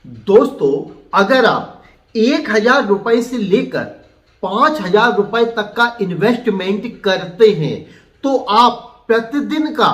दोस्तों, अगर आप 1,000 रुपए से लेकर 5,000 रुपए तक का इन्वेस्टमेंट करते हैं तो आप प्रतिदिन का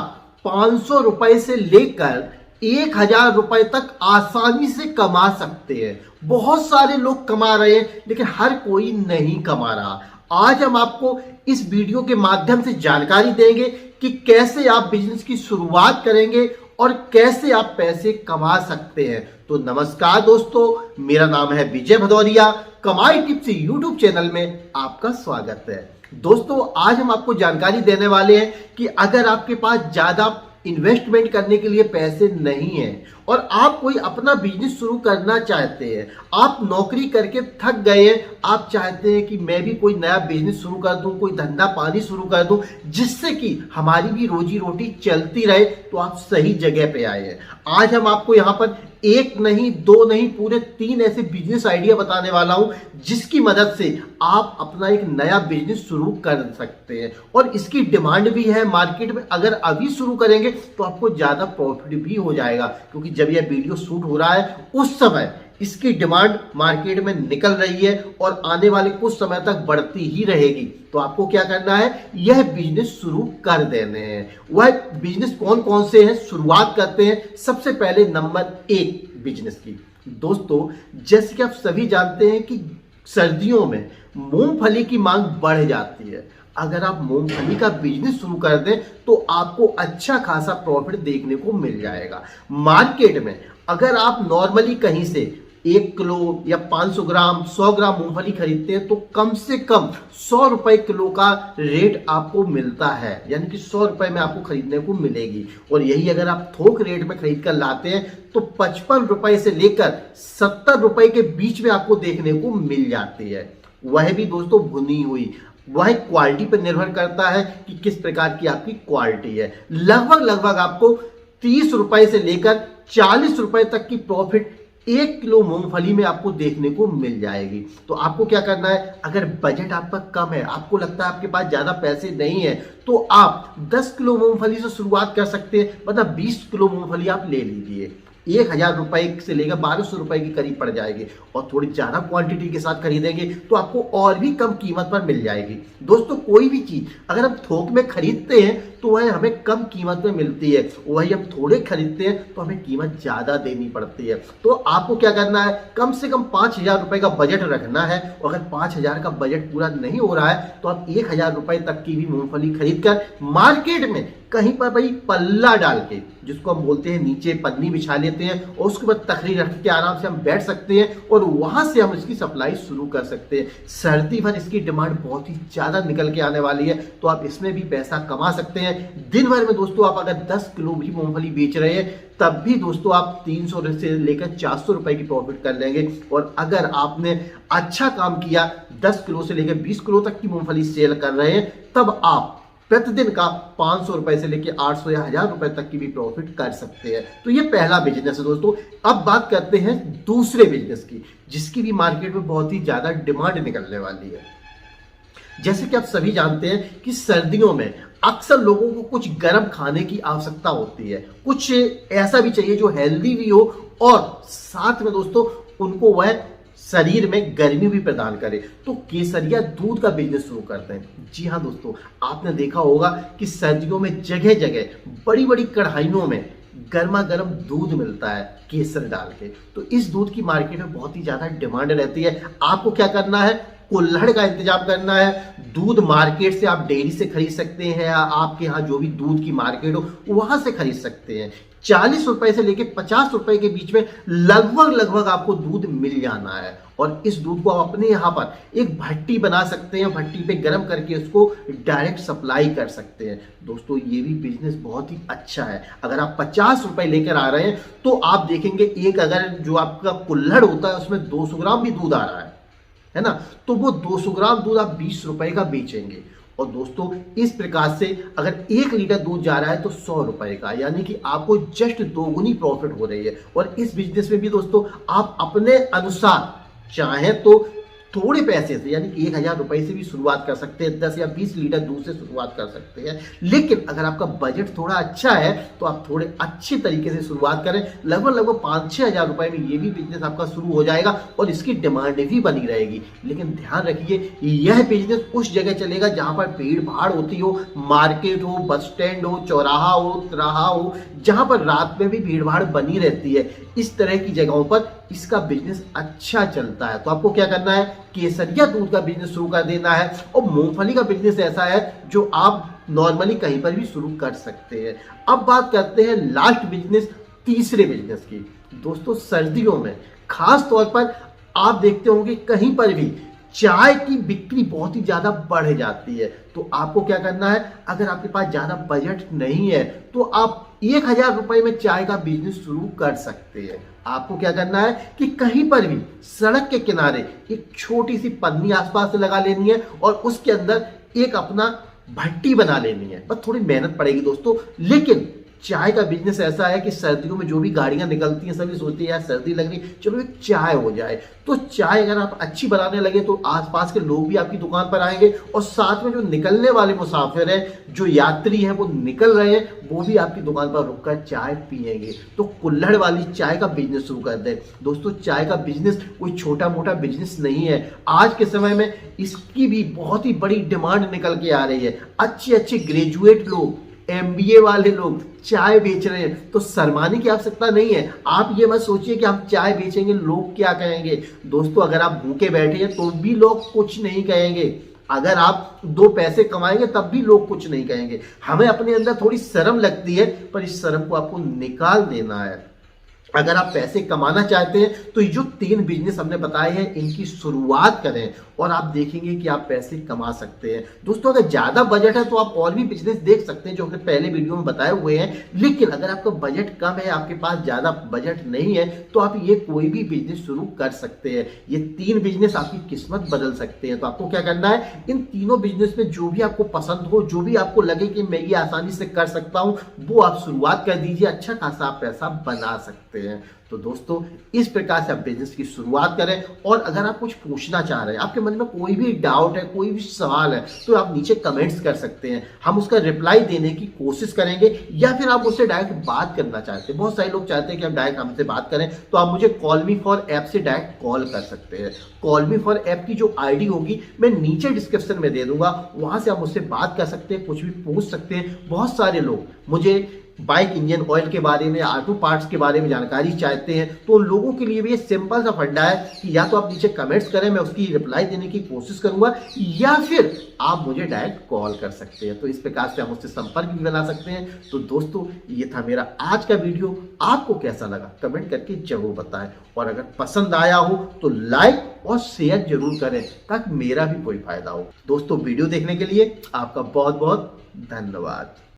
500 रुपए से लेकर 1,000 रुपए तक आसानी से कमा सकते हैं। बहुत सारे लोग कमा रहे हैं लेकिन हर कोई नहीं कमा रहा। आज हम आपको इस वीडियो के माध्यम से जानकारी देंगे कि कैसे आप बिजनेस की शुरुआत करेंगे और कैसे आप पैसे कमा सकते हैं। तो नमस्कार दोस्तों, मेरा नाम है विजय भदौरिया। कमाई टिप्स यूट्यूब चैनल में आपका स्वागत है। दोस्तों, आज हम आपको जानकारी देने वाले हैं कि अगर आपके पास ज्यादा इन्वेस्टमेंट करने के लिए पैसे नहीं हैं और आप कोई अपना बिजनेस शुरू करना चाहते हैं, आप नौकरी करके थक गए हैं, आप चाहते हैं कि मैं भी कोई नया बिजनेस शुरू कर दूं, कोई धंधा पानी शुरू कर दूं जिससे कि हमारी भी रोजी रोटी चलती रहे, तो आप सही जगह पे आए हैं। आज हम आपको यहाँ पर एक नहीं, दो नहीं, पूरे 3 ऐसे बिजनेस आइडिया बताने वाला हूं जिसकी मदद से आप अपना एक नया बिजनेस शुरू कर सकते हैं और इसकी डिमांड भी है मार्केट में। अगर अभी शुरू करेंगे तो आपको ज्यादा प्रॉफिट भी हो जाएगा, क्योंकि जब यह वीडियो शूट हो रहा है उस समय इसकी डिमांड मार्केट में निकल रही है और आने वाले कुछ समय तक बढ़ती ही रहेगी। तो आपको क्या करना है, यह बिजनेस शुरू कर देने हैं। वह बिजनेस कौन कौन से हैं, शुरुआत करते हैं। सबसे पहले नंबर 1 बिजनेस की। दोस्तों, जैसे कि आप सभी जानते हैं कि सर्दियों में मूंगफली की मांग बढ़ जाती है। अगर आप मूंगफली का बिजनेस शुरू कर दें तो आपको अच्छा खासा प्रॉफिट देखने को मिल जाएगा। मार्केट में अगर आप नॉर्मली कहीं से 1 किलो या 500 ग्राम 100 ग्राम मूंगफली खरीदते हैं तो कम से कम 100 रुपए किलो का रेट आपको मिलता है, यानी कि 100 रुपए में आपको खरीदने को मिलेगी। और यही अगर आप थोक रेट में खरीद कर लाते हैं तो 55 रुपए से लेकर 70 रुपए के बीच में आपको देखने को मिल जाती है। वह भी दोस्तों भुनी हुई। वह क्वालिटी पर निर्भर करता है कि किस प्रकार की आपकी क्वालिटी है। लगभग आपको 30 रुपए से लेकर 40 रुपए तक की प्रॉफिट 1 किलो मूंगफली में आपको देखने को मिल जाएगी। तो आपको क्या करना है, अगर बजट आपका कम है, आपको लगता है आपके पास ज्यादा पैसे नहीं है, तो आप 10 किलो मूंगफली से शुरुआत कर सकते हैं। मतलब 20 किलो मूंगफली आप ले लीजिए, 1,000 रुपए से लेकर 1,200 रुपए के करीब पड़ जाएगी। और थोड़ी ज्यादा क्वांटिटी के साथ खरीदेंगे तो आपको और भी कम कीमत पर मिल जाएगी। दोस्तों, कोई भी चीज अगर हम थोक में खरीदते हैं तो वह हमें कम कीमत में मिलती है, वही हम थोड़े खरीदते हैं तो हमें कीमत ज्यादा देनी पड़ती है। तो आपको क्या करना है, कम से कम 5,000 रुपए का बजट रखना है। और अगर 5,000 का बजट पूरा नहीं हो रहा है तो आप 1,000 रुपए तक की भी मूंगफली खरीद कर मार्केट में कहीं पर भाई पल्ला डाल के, जिसको हम बोलते हैं, नीचे पन्नी बिछा लेते हैं और उसके बाद तखरी रख के आराम से हम बैठ सकते हैं और वहां से हम इसकी सप्लाई शुरू कर सकते हैं। सर्दी भर इसकी डिमांड बहुत ही ज्यादा निकल के आने वाली है, तो आप इसमें भी पैसा कमा सकते हैं। दिन भर में दोस्तों आप अगर 10 किलो भी मूंगफली बेच रहे हैं तब भी दोस्तों आप 300 से लेकर 400 रुपए की प्रॉफिट कर लेंगे। और अगर आपने अच्छा काम किया, 10 किलो से लेकर 20 किलो तक की मूंगफली सेल कर रहे हैं, तब आप प्रतिदिन का 500 रुपए से लेकर 800 या 1,000 रुपए तक की भी प्रॉफिट कर सकते हैं। तो ये पहला बिजनेस है दोस्तों। अब बात करते हैं दूसरे बिजनेस की, जिसकी भी मार्केट में बहुत ही ज्यादा डिमांड निकलने वाली है। जैसे कि आप सभी जानते हैं कि सर्दियों में अक्सर लोगों को कुछ गर्म खाने की आवश्यकता होती है, कुछ ऐसा भी चाहिए जो हेल्दी भी हो और साथ में दोस्तों उनको वह शरीर में गर्मी भी प्रदान करे। तो केसरिया दूध का बिजनेस शुरू करते हैं। जी हाँ दोस्तों, आपने देखा होगा कि सर्दियों में जगह जगह बड़ी बड़ी कढ़ाइयों में गर्मा गर्म दूध मिलता है केसर डाल के। तो इस दूध की मार्केट में बहुत ही ज्यादा डिमांड रहती है। आपको क्या करना है, कुल्हड़ का इंतजाम करना है। दूध मार्केट से आप डेयरी से खरीद सकते हैं या आपके यहाँ जो भी दूध की मार्केट हो वहां से खरीद सकते हैं। 40 रुपए से लेकर 50 रुपए के बीच में लगभग आपको दूध मिल जाना है। और इस दूध को आप अपने यहाँ पर एक भट्टी बना सकते हैं, भट्टी पे गर्म करके उसको डायरेक्ट सप्लाई कर सकते हैं। दोस्तों, ये भी बिजनेस बहुत ही अच्छा है। अगर आप 50 रुपए लेकर आ रहे हैं तो आप देखेंगे एक, अगर जो आपका कुल्हड़ होता है उसमें 200 ग्राम भी दूध आ रहा है ना, तो वो 200 ग्राम दूध आप 20 रुपए का बेचेंगे। और दोस्तों, इस प्रकार से अगर 1 लीटर दूध जा रहा है तो 100 रुपए का, यानी कि आपको जस्ट दोगुनी प्रॉफिट हो रही है। और इस बिजनेस में भी दोस्तों आप अपने अनुसार चाहे तो थोड़े पैसे से यानी 1,000 रुपए से भी शुरुआत कर सकते हैं, 10 या 20 लीटर दूध से शुरुआत कर सकते हैं। लेकिन अगर आपका बजट थोड़ा अच्छा है तो आप थोड़े अच्छे तरीके से शुरुआत करें। लगभग 5-6 हज़ार रुपए में ये भी बिजनेस आपका शुरू हो जाएगा और इसकी डिमांड भी बनी रहेगी। लेकिन ध्यान रखिए, यह बिजनेस उस जगह चलेगा जहां पर भीड़ भाड़ होती हो, मार्केट हो, बस स्टैंड हो, चौराहा हो, तिराहा हो, जहां पर रात में भी भीड़ भाड़ बनी रहती है। इस तरह की जगहों पर इसका बिजनेस अच्छा चलता है। तो आपको क्या करना है, केसरिया दूध का बिजनेस शुरू कर देना है। और मूंगफली का बिजनेस ऐसा है जो आप नॉर्मली कहीं पर भी शुरू कर सकते हैं। अब बात करते हैं लास्ट बिजनेस, तीसरे बिजनेस की। दोस्तों, सर्दियों में खास तौर पर आप देखते होंगे कहीं पर भी चाय की बिक्री बहुत ही ज्यादा बढ़ जाती है। तो आपको क्या करना है, अगर आपके पास ज्यादा बजट नहीं है तो आप 1,000 रुपए में चाय का बिजनेस शुरू कर सकते हैं। आपको क्या करना है कि कहीं पर भी सड़क के किनारे एक छोटी सी पन्नी आसपास से लगा लेनी है और उसके अंदर एक अपना भट्टी बना लेनी है। बस थोड़ी मेहनत पड़ेगी दोस्तों, लेकिन चाय का बिजनेस ऐसा है कि सर्दियों में जो भी गाड़ियां निकलती हैं सभी सोचती है यार सर्दी लग रही, चलो एक चाय हो जाए। तो चाय अगर आप अच्छी बनाने लगे तो आसपास के लोग भी आपकी दुकान पर आएंगे और साथ में जो निकलने वाले मुसाफिर हैं, जो यात्री हैं, वो निकल रहे हैं, वो भी आपकी दुकान पर रुककर चाय पिएंगे। तो कुल्हड़ वाली चाय का बिजनेस शुरू कर दें। दोस्तों, चाय का बिजनेस कोई छोटा मोटा बिजनेस नहीं है। आज के समय में इसकी भी बहुत ही बड़ी डिमांड निकल के आ रही है। अच्छे अच्छे ग्रेजुएट लोग, MBA वाले लोग चाय बेच रहे हैं। तो शर्माने की आवश्यकता नहीं है। आप ये मत सोचिए कि हम चाय बेचेंगे लोग क्या कहेंगे। दोस्तों, अगर आप भूखे बैठे हैं तो भी लोग कुछ नहीं कहेंगे। अगर आप 2 पैसे कमाएंगे तब भी लोग कुछ नहीं कहेंगे। हमें अपने अंदर थोड़ी शर्म लगती है, पर इस शर्म को आपको निकाल देना है। अगर आप पैसे कमाना चाहते हैं तो ये जो 3 बिजनेस हमने बताए हैं इनकी शुरुआत करें और आप देखेंगे कि आप पैसे कमा सकते हैं। दोस्तों, अगर ज्यादा बजट है तो आप और भी बिजनेस देख सकते हैं जो हमने पहले वीडियो में बताए हुए हैं। लेकिन अगर आपका बजट कम है, आपके पास ज्यादा बजट नहीं है, तो आप ये कोई भी बिजनेस शुरू कर सकते हैं। ये 3 बिजनेस आपकी किस्मत बदल सकते हैं। तो आपको क्या करना है, इन तीनों बिजनेस में जो भी आपको पसंद हो, जो भी आपको लगे कि मैं ये आसानी से कर सकता हूं, वो आप शुरुआत कर दीजिए। अच्छा खासा आप पैसा बना सकते हैं। तो दोस्तों, इस प्रकार से आप बिजनेस की शुरुआत करें। और अगर आप कुछ पूछना चाह रहे हैं, आपके मन में कोई भी डाउट है, कोई भी सवाल है, तो आप नीचे कमेंट्स कर सकते हैं। हम उसका रिप्लाई देने की कोशिश करेंगे। या फिर आप मुझसे डायरेक्ट बात करना चाहते हैं, बहुत सारे लोग चाहते हैं कि आप डायरेक्ट हमसे बात करें, तो आप मुझे कॉल मी फॉर ऐप से डायरेक्ट कॉल कर सकते हैं। कॉल मी फॉर ऐप की जो ID होगी मैं नीचे डिस्क्रिप्शन में दे दूंगा, वहां से आप मुझसे बात कर सकते हैं, कुछ भी पूछ सकते हैं। बहुत सारे लोग मुझे बाइक इंजन ऑयल के बारे में, ऑटो पार्ट्स के बारे में जानकारी चाहते हैं। तो उन लोगों के लिए भी ये सिंपल सा फंडा है कि या तो आप नीचे कमेंट्स करें, मैं उसकी रिप्लाई देने की कोशिश करूंगा, या फिर आप मुझे डायरेक्ट कॉल कर सकते हैं। तो इस प्रकार से आप मुझसे संपर्क भी बना सकते हैं। तो दोस्तों, ये था मेरा आज का वीडियो। आपको कैसा लगा कमेंट करके जरूर बताएं, और अगर पसंद आया हो तो लाइक और शेयर जरूर करें ताकि मेरा भी कोई फायदा हो। दोस्तों, वीडियो देखने के लिए आपका बहुत बहुत धन्यवाद।